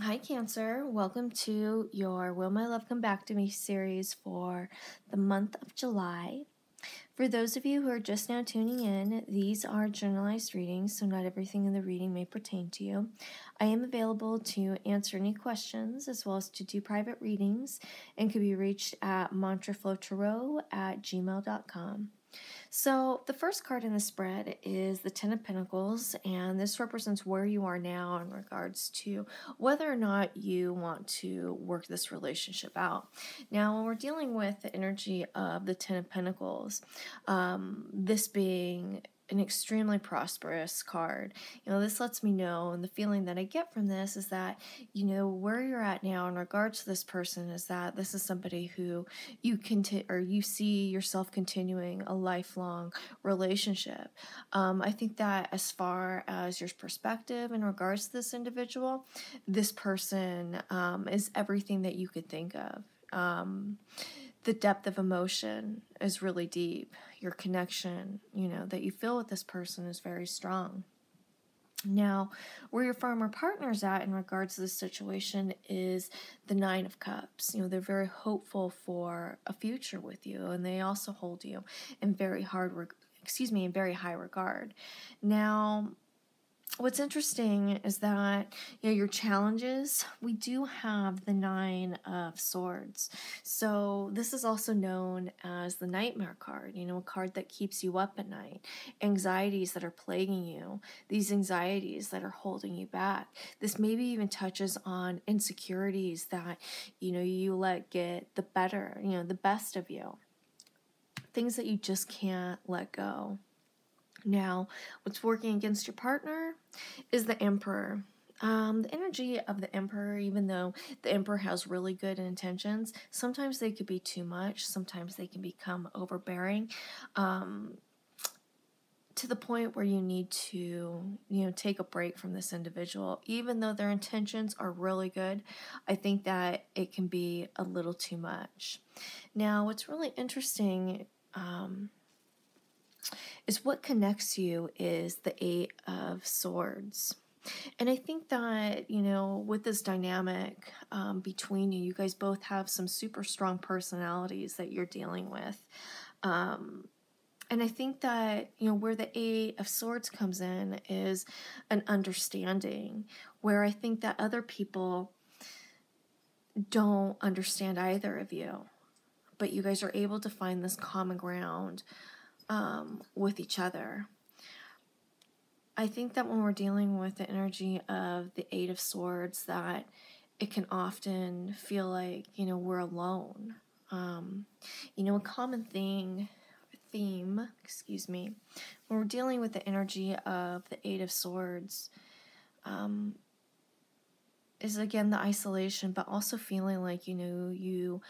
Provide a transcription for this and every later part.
Hi, Cancer. Welcome to your Will My Love Come Back to Me series for the month of July. For those of you who are just now tuning in, these are generalized readings, so not everything in the reading may pertain to you. I am available to answer any questions as well as to do private readings and can be reached at mantraflowtarot@gmail.com. So the first card in the spread is the Ten of Pentacles, and this represents where you are now in regards to whether or not you want to work this relationship out. Now, when we're dealing with the energy of the Ten of Pentacles, this being an extremely prosperous card. This lets me know, and the feeling that I get from this is that, where you're at now in regards to this person is that this is somebody who you see yourself continuing a lifelong relationship. I think that as far as your perspective in regards to this individual, this person is everything that you could think of. The depth of emotion is really deep. Your connection, that you feel with this person is very strong. Now, where your former partner's at in regards to this situation is the Nine of Cups. They're very hopeful for a future with you, and they also hold you in very high regard. Now, what's interesting is that, your challenges, we do have the Nine of Swords. So this is also known as the Nightmare card, a card that keeps you up at night. Anxieties that are plaguing you, these anxieties that are holding you back. This maybe even touches on insecurities that, you let get the best of you. Things that you just can't let go. Now, what's working against your partner is the Emperor. The energy of the Emperor, even though the Emperor has really good intentions, sometimes they could be too much. Sometimes they can become overbearing to the point where you need to, take a break from this individual. Even though their intentions are really good, I think that it can be a little too much. Now, what's really interesting is what connects you is the Eight of Swords. And I think that, with this dynamic between you, you guys both have some super strong personalities that you're dealing with. And I think that, where the Eight of Swords comes in is an understanding, where I think that other people don't understand either of you. But you guys are able to find this common ground with each other. I think that when we're dealing with the energy of the Eight of Swords, that it can often feel like, we're alone. A common theme, when we're dealing with the energy of the Eight of Swords, is again the isolation, but also feeling like, you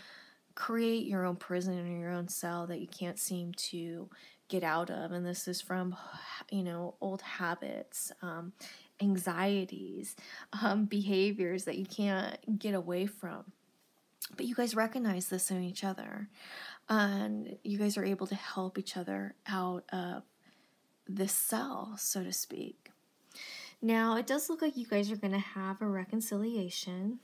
create your own prison in your own cell that you can't seem to get out of. And this is from, old habits, anxieties, behaviors that you can't get away from. But you guys recognize this in each other. And you guys are able to help each other out of this cell, so to speak. Now, it does look like you guys are going to have a reconciliation.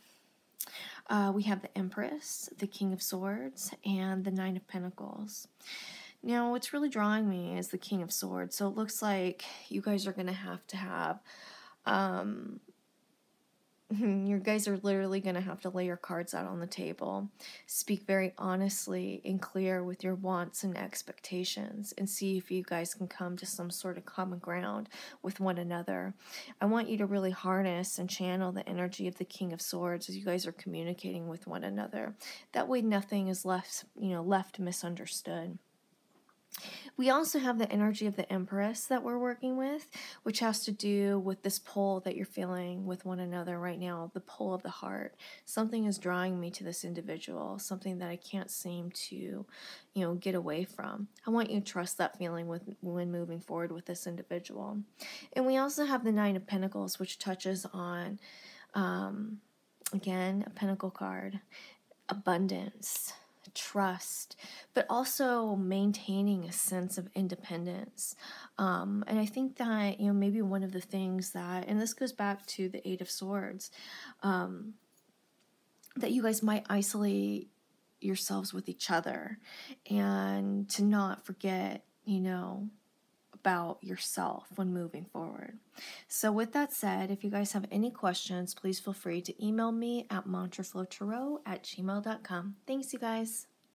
We have the Empress, the King of Swords, and the Nine of Pentacles. Now, what's really drawing me is the King of Swords. So it looks like you guys are going to have, you guys are literally going to have to lay your cards out on the table, speak very honestly and clear with your wants and expectations, and see if you guys can come to some sort of common ground with one another. I want you to really harness and channel the energy of the King of Swords as you guys are communicating with one another. That way nothing is left misunderstood. We also have the energy of the Empress that we're working with, which has to do with this pull that you're feeling with one another right now, the pull of the heart. Something is drawing me to this individual, something that I can't seem to, get away from. I want you to trust that feeling when moving forward with this individual. And we also have the Nine of Pentacles, which touches on, again, a pentacle card, abundance. trust, but also maintaining a sense of independence. And I think that, maybe one of the things that, and this goes back to the Eight of Swords, that you guys might isolate yourselves with each other and to not forget, about yourself when moving forward. So with that said, if you guys have any questions, please feel free to email me at mantraflowtarot@gmail.com. Thanks, you guys.